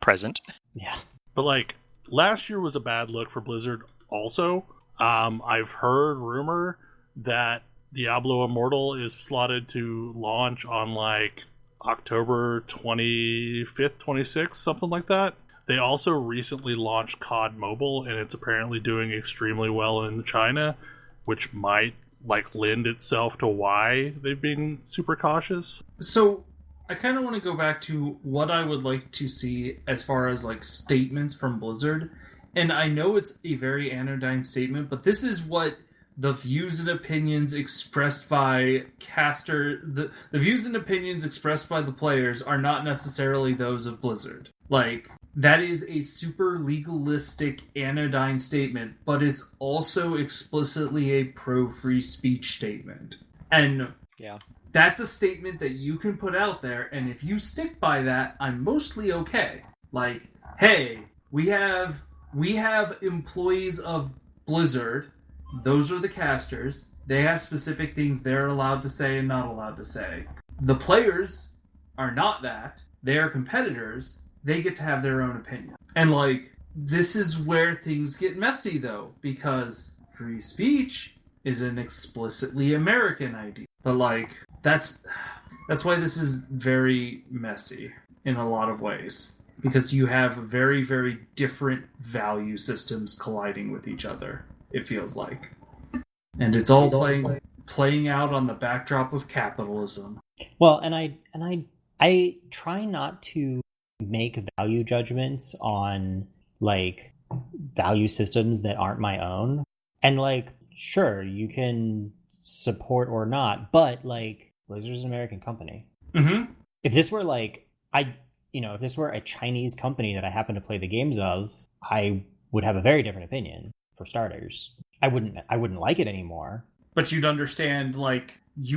present. Yeah, but like last year was a bad look for Blizzard. Also, I've heard rumor that Diablo Immortal is slotted to launch on like October 25th, 26th, something like that. They also recently launched COD Mobile, and it's apparently doing extremely well in China, which might like lend itself to why they've been super cautious. So I kind of want to go back to what I would like to see as far as like statements from Blizzard. And I know it's a very anodyne statement, but this is what the views and opinions expressed by the views and opinions expressed by the players are not necessarily those of Blizzard. Like, that is a super legalistic anodyne statement, but it's also explicitly a pro-free speech statement. And yeah, that's a statement that you can put out there, and if you stick by that, I'm mostly okay. Like, hey, we have employees of Blizzard. Those are the casters. They have specific things they're allowed to say and not allowed to say. The players are not that. They are competitors. They get to have their own opinion. And, like, this is where things get messy, though, because free speech is an explicitly American idea. But, like, that's why this is very messy in a lot of ways. Because you have very, very different value systems colliding with each other. It feels like. And it's all playing out on the backdrop of capitalism. Well, and I try not to make value judgments on like value systems that aren't my own. And like, sure, you can support or not, but like Blizzard's an American company. Mm-hmm. If this were like if this were a Chinese company that I happen to play the games of, I would have a very different opinion. For starters, I wouldn't like it anymore. But you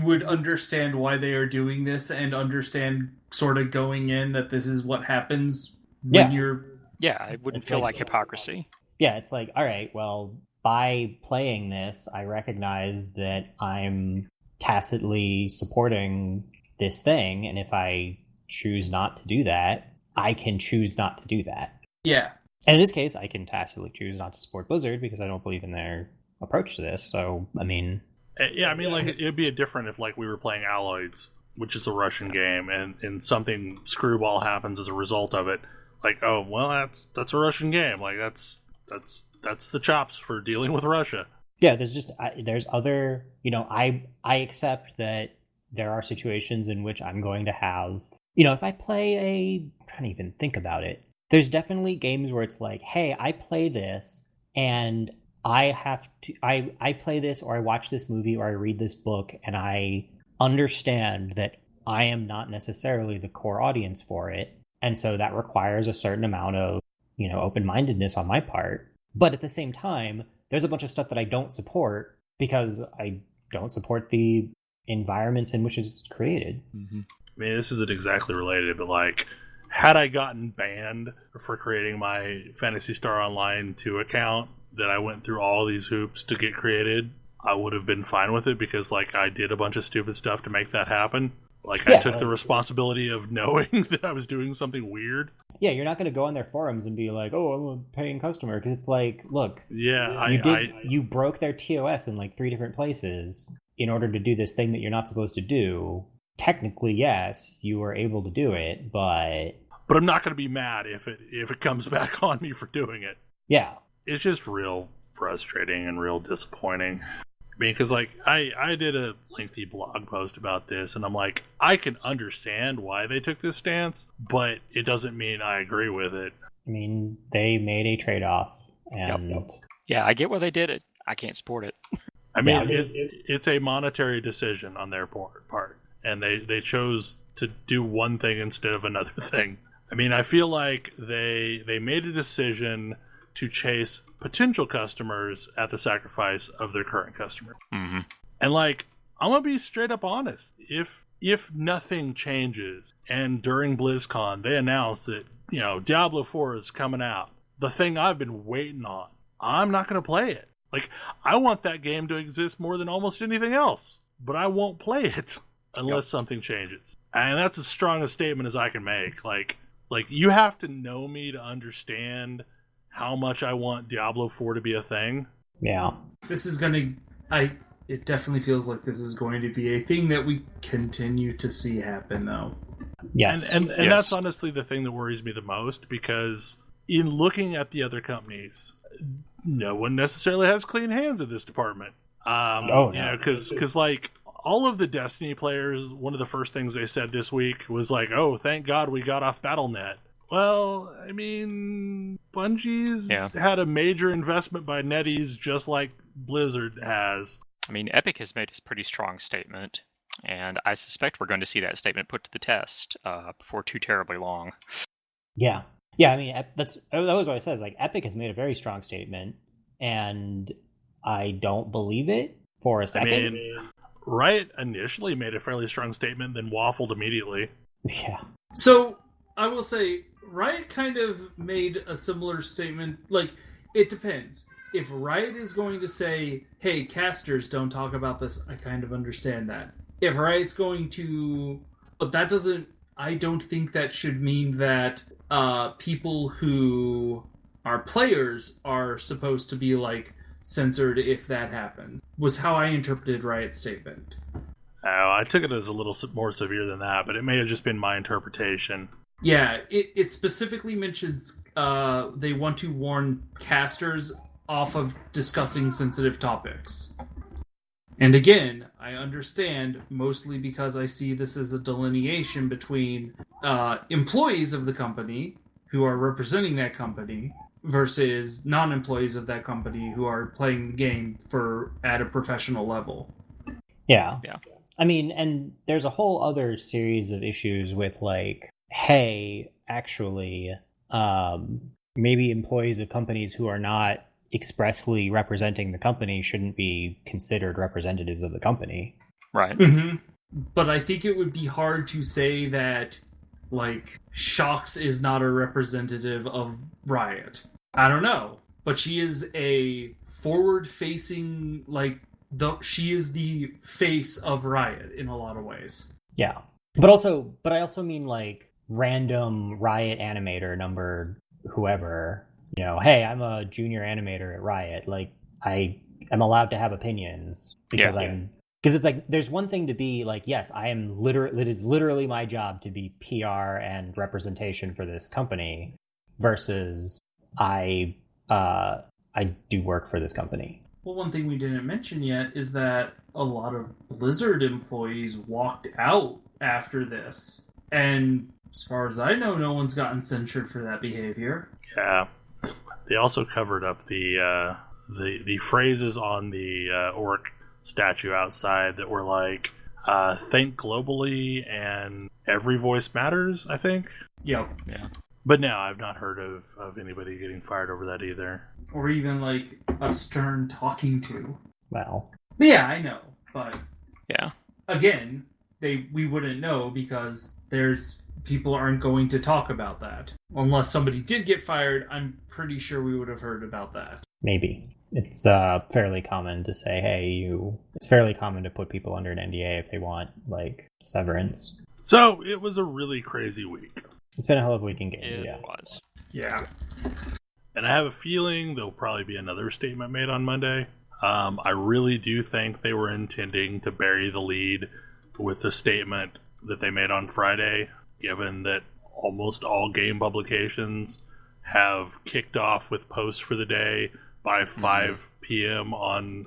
would understand why they are doing this and understand sort of going in that this is what happens when you're Yeah, it wouldn't feel like hypocrisy. Yeah, it's like, all right, well, by playing this, I recognize that I'm tacitly supporting this thing, and if I choose not to do that, I can choose not to do that. Yeah. And in this case, I can tacitly choose not to support Blizzard because I don't believe in their approach to this. So, I mean... Yeah, I mean, like, it'd be different if, like, we were playing Alloys, which is a Russian game, and something screwball happens as a result of it. Like, oh, well, that's a Russian game. Like, that's the chops for dealing with Russia. Yeah, there's other, I accept that there are situations in which I'm going to have, if I play I'm trying to even think about it. There's definitely games where it's like, hey, I play this and I play this, or I watch this movie, or I read this book, and I understand that I am not necessarily the core audience for it. And so that requires a certain amount of, open-mindedness on my part. But at the same time, there's a bunch of stuff that I don't support because I don't support the environments in which it's created. Mm-hmm. I mean, this isn't exactly related, but like, had I gotten banned for creating my Phantasy Star Online 2 account that I went through all these hoops to get created, I would have been fine with it because, like, I did a bunch of stupid stuff to make that happen. Like, I took the responsibility of knowing that I was doing something weird. Yeah, you're not going to go on their forums and be like, oh, I'm a paying customer, because it's like, look, you broke their TOS in like 3 different places in order to do this thing that you're not supposed to do. Technically, yes, you were able to do it, but I'm not going to be mad if it comes back on me for doing it. Yeah. It's just real frustrating and real disappointing. I mean, because, like, I did a lengthy blog post about this, and I'm like, I can understand why they took this stance, but it doesn't mean I agree with it. I mean, they made a trade-off, and... Yep. Yeah, I get why they did it. I can't support it. I mean, it's a monetary decision on their part, and they chose to do one thing instead of another thing. I mean, I feel like they made a decision to chase potential customers at the sacrifice of their current customer. Mm-hmm. And, like, I'm gonna be straight up honest. If nothing changes, and during BlizzCon they announce that, Diablo 4 is coming out, the thing I've been waiting on, I'm not gonna play it. Like, I want that game to exist more than almost anything else, but I won't play it unless something changes. And that's as strong a statement as I can make. Like you have to know me to understand how much I want Diablo 4 to be a thing. Yeah. This is it definitely feels like this is going to be a thing that we continue to see happen, though. Yes. And yes. That's honestly the thing that worries me the most, because in looking at the other companies, no one necessarily has clean hands in this department. Because like, all of the Destiny players, one of the first things they said this week was like, oh, thank God we got off Battle.net. Well, I mean, Bungie's had a major investment by NetEase just like Blizzard has. I mean, Epic has made a pretty strong statement, and I suspect we're going to see that statement put to the test before too terribly long. Yeah. Yeah, I mean, that was what I said. Like, Epic has made a very strong statement, and I don't believe it for a second. I mean, Riot initially made a fairly strong statement, then waffled immediately. Yeah. So, I will say, Riot kind of made a similar statement. Like, it depends. If Riot is going to say, hey, casters, don't talk about this, I kind of understand that. If Riot's going to... But that doesn't... I don't think that should mean that people who are players are supposed to be, like, censored if that happens. Was how I interpreted Riot's statement. Oh, I took it as a little more severe than that, but it may have just been my interpretation. Yeah, it specifically mentions they want to warn casters off of discussing sensitive topics. And again, I understand, mostly because I see this as a delineation between employees of the company who are representing that company versus non-employees of that company who are playing the game at a professional level. Yeah. I mean, and there's a whole other series of issues with, like, hey, actually, maybe employees of companies who are not expressly representing the company shouldn't be considered representatives of the company. Right. Mm-hmm. But I think it would be hard to say that like Shox is not a representative of Riot. I don't know, but she is a forward-facing, like, she is the face of Riot in a lot of ways. Yeah. But I also mean like random Riot animator number whoever, you know, hey, I'm a junior animator at Riot. Like I am allowed to have opinions because because it's like there's one thing to be like, yes, it is literally my job to be PR and representation for this company versus I do work for this company. Well, one thing we didn't mention yet is that a lot of Blizzard employees walked out after this. And as far as I know, no one's gotten censured for that behavior. Yeah. They also covered up the phrases on the orc statue outside that were like, think globally and every voice matters, I think. Yep. Yeah. But no, I've not heard of anybody getting fired over that either. Or even like a stern talking to. Well. Yeah, I know. But yeah, again, we wouldn't know because people aren't going to talk about that. Unless somebody did get fired, I'm pretty sure we would have heard about that. Maybe. It's fairly common to say, hey, it's fairly common to put people under an NDA if they want, like, severance. So, it was a really crazy week. It's been a hell of a week in gaming, it was. Yeah. And I have a feeling there'll probably be another statement made on Monday. I really do think they were intending to bury the lead with the statement that they made on Friday, given that almost all game publications have kicked off with posts for the day by 5 p.m. on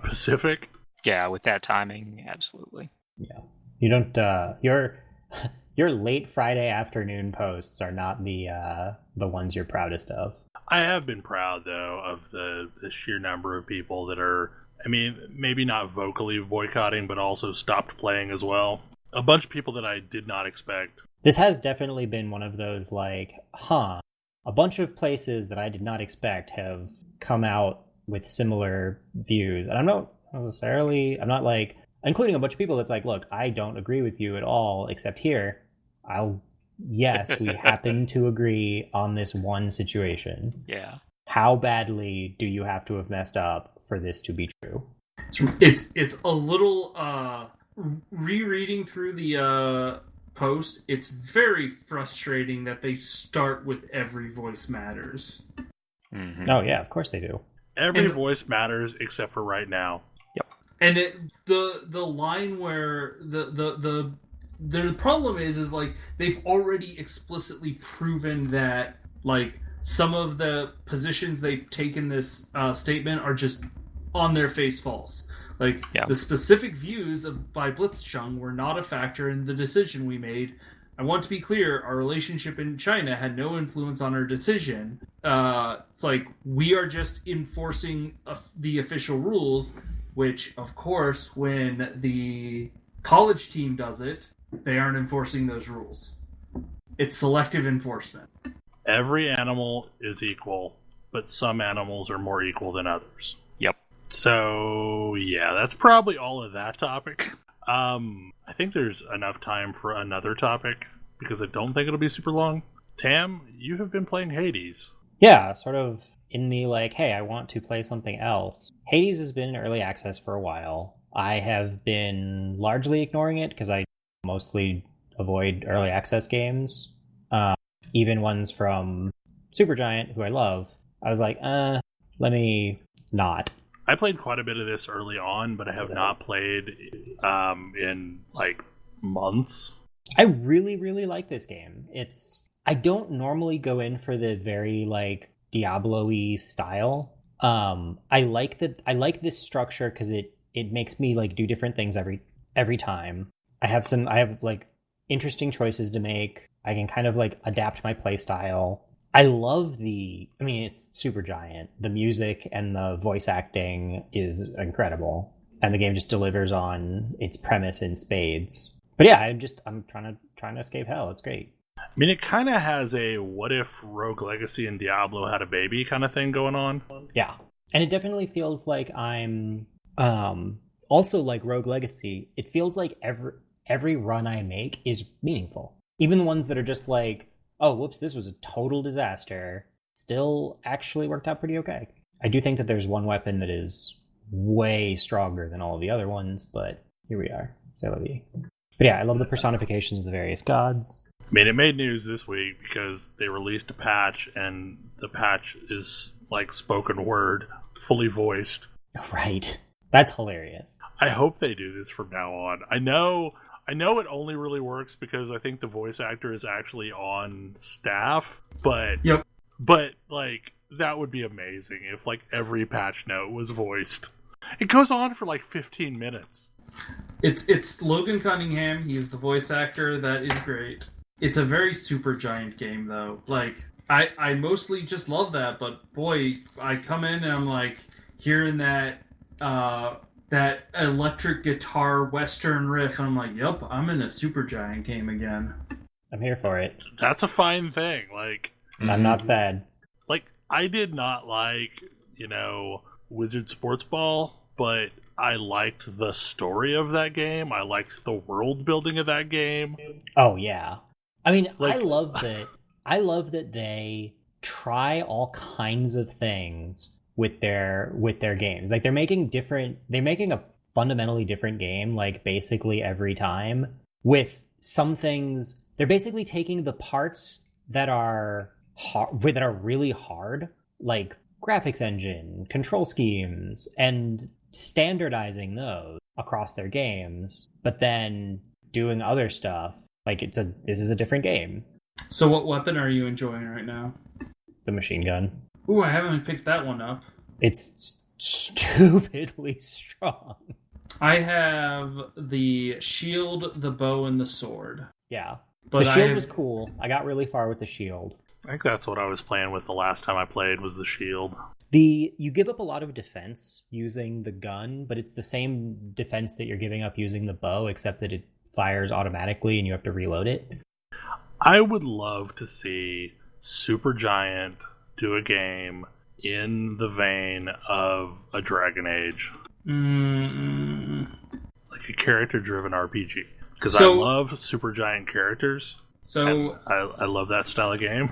Pacific. Yeah, with that timing, absolutely. Yeah. You don't, your late Friday afternoon posts are not the ones you're proudest of. I have been proud, though, of the sheer number of people that are, I mean, maybe not vocally boycotting, but also stopped playing as well. A bunch of people that I did not expect. This has definitely been one of those, like, a bunch of places that I did not expect have come out with similar views. And I'm not like, including a bunch of people that's like, look, I don't agree with you at all, except here, yes, we happen to agree on this one situation. Yeah. How badly do you have to have messed up for this to be true? It's a little rereading through the post. It's very frustrating that they start with every voice matters. Mm-hmm. Oh yeah, of course they do. Every voice matters except for right now. Yep. And the line where the problem is like they've already explicitly proven that like some of the positions they take in this statement are just on their face false. Like the specific views by Blitzchung were not a factor in the decision we made. I want to be clear, our relationship in China had no influence on our decision. It's like we are just enforcing the official rules, which of course when the college team does it, they aren't enforcing those rules. It's selective enforcement. Every animal is equal, but some animals are more equal than others. Yep. So, yeah, that's probably all of that topic. I think there's enough time for another topic, because I don't think it'll be super long. Tam, you have been playing Hades. Yeah, sort of in the like, hey, I want to play something else. Hades has been in early access for a while. I have been largely ignoring it, because I mostly avoid early access games. Even ones from Supergiant, who I love. I was like, let me not. I played quite a bit of this early on, but I have not played in like months. I really, really like this game. I don't normally go in for the very like Diablo-y style. I like this structure because it makes me like do different things every time. I have like interesting choices to make. I can kind of like adapt my play style. I love it's Supergiant. The music and the voice acting is incredible. And the game just delivers on its premise in spades. But yeah, I'm trying to escape hell. It's great. I mean, it kind of has a what if Rogue Legacy and Diablo had a baby kind of thing going on. Yeah. And it definitely feels like I'm also like Rogue Legacy. It feels like every run I make is meaningful. even the ones that are just like, oh, whoops, this was a total disaster, still actually worked out pretty okay. I do think that there's one weapon that is way stronger than all of the other ones, but here we are. So but yeah, I love the personifications of the various gods. I mean, it made news this week because they released a patch, and the patch is like spoken word, fully voiced. Right. That's hilarious. I hope they do this from now on. I know it only really works because I think the voice actor is actually on staff, but Yep. But like that would be amazing if like every patch note was voiced. It goes on for like 15 minutes. It's Logan Cunningham. He is the voice actor. That is great. It's a very Supergiant game, though. Like, I mostly just love that, but boy, I come in and I'm like hearing that electric guitar Western riff, and I'm like, yep, I'm in a Supergiant game again. I'm here for it. That's a fine thing. Like, I'm not sad. Like, I did not like, Wizard Sports Ball, but I liked the story of that game. I liked the world building of that game. Oh yeah. I mean, Like, I love that they try all kinds of things with their games. Like they're making a fundamentally different game like basically every time, with some things they're basically taking the parts that are really hard, like graphics engine, control schemes, and standardizing those across their games, but then doing other stuff. Like this is a different game. So what weapon are you enjoying right now? The machine gun. Ooh, I haven't picked that one up. It's stupidly strong. I have the shield, the bow, and the sword. Yeah. But the shield was cool. I got really far with the shield. I think that's what I was playing with the last time I played was the shield. You give up a lot of defense using the gun, but it's the same defense that you're giving up using the bow, except that it fires automatically and you have to reload it. I would love to see Supergiant do a game in the vein of a Dragon Age. Like a character-driven RPG. Because I love Supergiant characters. So I love that style of game.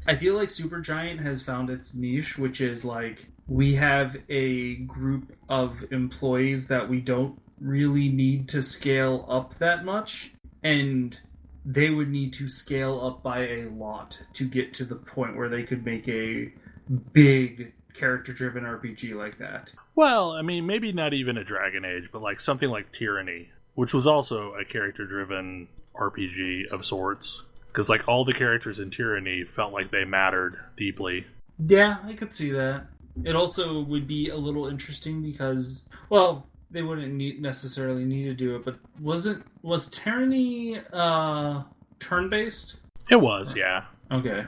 I feel like Supergiant has found its niche, which is like we have a group of employees that we don't really need to scale up that much, and they would need to scale up by a lot to get to the point where they could make a big character-driven RPG like that. Well, I mean, maybe not even a Dragon Age, but like something like Tyranny, which was also a character-driven RPG of sorts. Because like all the characters in Tyranny felt like they mattered deeply. Yeah, I could see that. It also would be a little interesting because, well, they wouldn't necessarily need to do it, but was Tyranny turn-based? It was, yeah. Okay.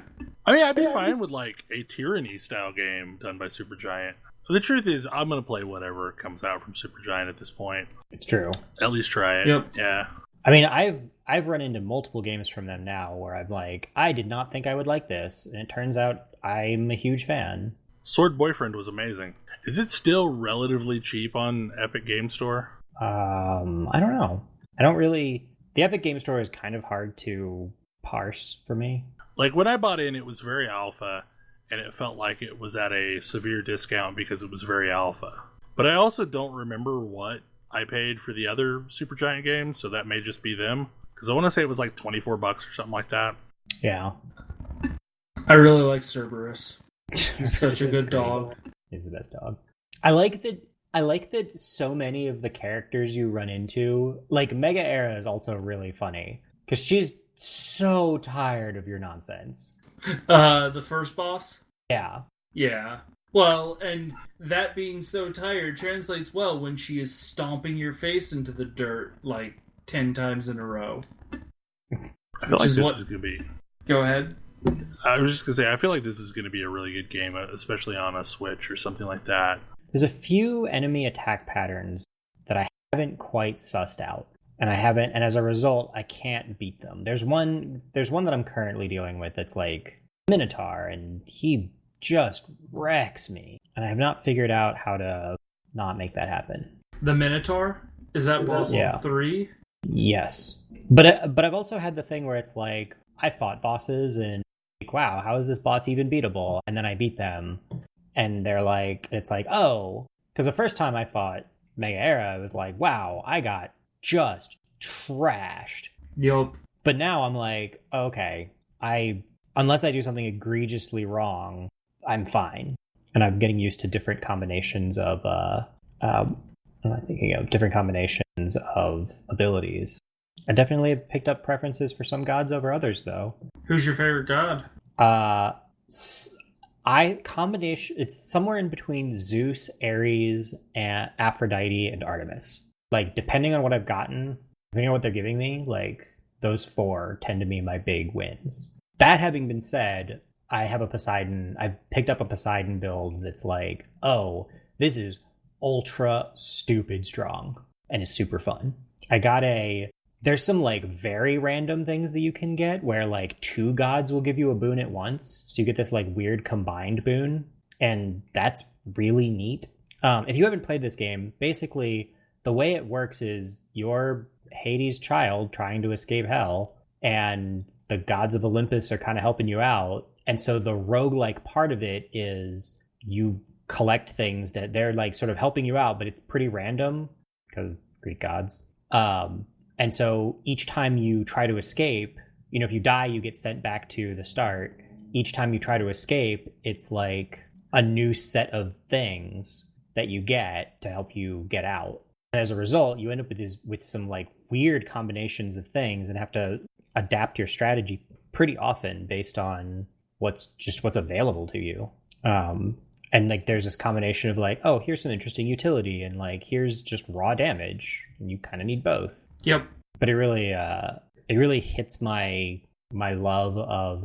I mean, I'd be fine with like a Tyranny-style game done by Supergiant. The truth is, I'm going to play whatever comes out from Supergiant at this point. It's true. At least try it. Yep. Yeah. I mean, I've run into multiple games from them now where I'm like, I did not think I would like this, and it turns out I'm a huge fan. Sword Boyfriend was amazing. Is it still relatively cheap on Epic Game Store? I don't know. The Epic Game Store is kind of hard to parse for me. Like, when I bought in, it was very alpha, and it felt like it was at a severe discount because it was very alpha. But I also don't remember what I paid for the other Supergiant games, so that may just be them. Because I want to say it was like $24 or something like that. Yeah. I really like Cerberus. He's such a good dog. He's the best dog. I like that so many of the characters you run into, like Mega Era is also really funny. Because she's so tired of your nonsense. The first boss? Yeah. Yeah. Well, and that being so tired translates well when she is stomping your face into the dirt like 10 times in a row. I feel like this is going to be... Go ahead. I was just going to say, I feel like this is going to be a really good game, especially on a Switch or something like that. There's a few enemy attack patterns that I haven't quite sussed out. And as a result, I can't beat them. There's one that I'm currently dealing with that's like Minotaur, and he just wrecks me. And I have not figured out how to not make that happen. The Minotaur? Is that boss 3? Yes. But I've also had the thing where it's like, I fought bosses and like, wow, how is this boss even beatable? And then I beat them. And they're like, it's like, oh, because the first time I fought Mega Era, it was like, wow, I got just trashed. Yup. But now I'm like, okay, unless I do something egregiously wrong, I'm fine. And I'm getting used to different combinations of I'm thinking of different combinations of abilities. I definitely have picked up preferences for some gods over others, though. Who's your favorite god? It's somewhere in between Zeus, Ares, and Aphrodite, and Artemis. Like, depending on what I've gotten, depending on what they're giving me, like, those four tend to be my big wins. That having been said, I've picked up a Poseidon build that's like, oh, this is ultra stupid strong, and it's super fun. There's some like very random things that you can get where like two gods will give you a boon at once. So you get this like weird combined boon, and that's really neat. If you haven't played this game, basically the way it works is you're Hades' child trying to escape hell, and the gods of Olympus are kind of helping you out. And so the roguelike part of it is you collect things that they're like sort of helping you out, but it's pretty random because Greek gods. And so each time you try to escape, if you die, you get sent back to the start. Each time you try to escape, it's like a new set of things that you get to help you get out. And as a result, you end up with some like weird combinations of things and have to adapt your strategy pretty often based on what's available to you. And like there's this combination of like, oh, here's some interesting utility, and like here's just raw damage. And you kind of need both. Yep. But it really hits my love of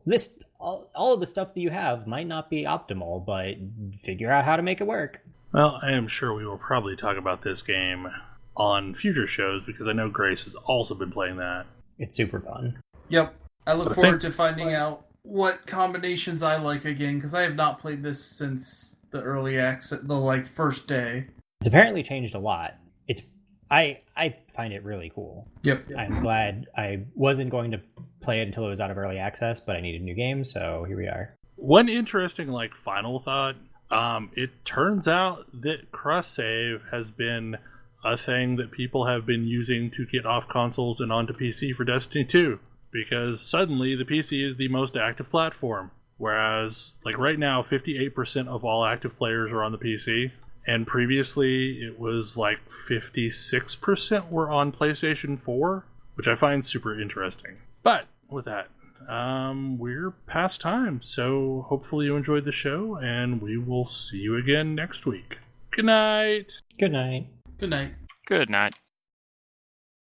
this all of the stuff that you have might not be optimal, but figure out how to make it work. Well, I am sure we will probably talk about this game on future shows because I know Grace has also been playing that. It's super fun. Yep. I look forward to finding out what combinations I like again, because I have not played this since the early access, the like first day. It's apparently changed a lot. I find it really cool. Yep. I'm glad. I wasn't going to play it until it was out of early access, but I needed a new game, so here we are. One interesting final thought, it turns out that cross save has been a thing that people have been using to get off consoles and onto PC for Destiny 2, because suddenly the PC is the most active platform, whereas right now 58% of all active players are on the PC. And previously, it was 56% were on PlayStation 4, which I find super interesting. But with that, we're past time. So hopefully you enjoyed the show, and we will see you again next week. Good night. Good night. Good night. Good night.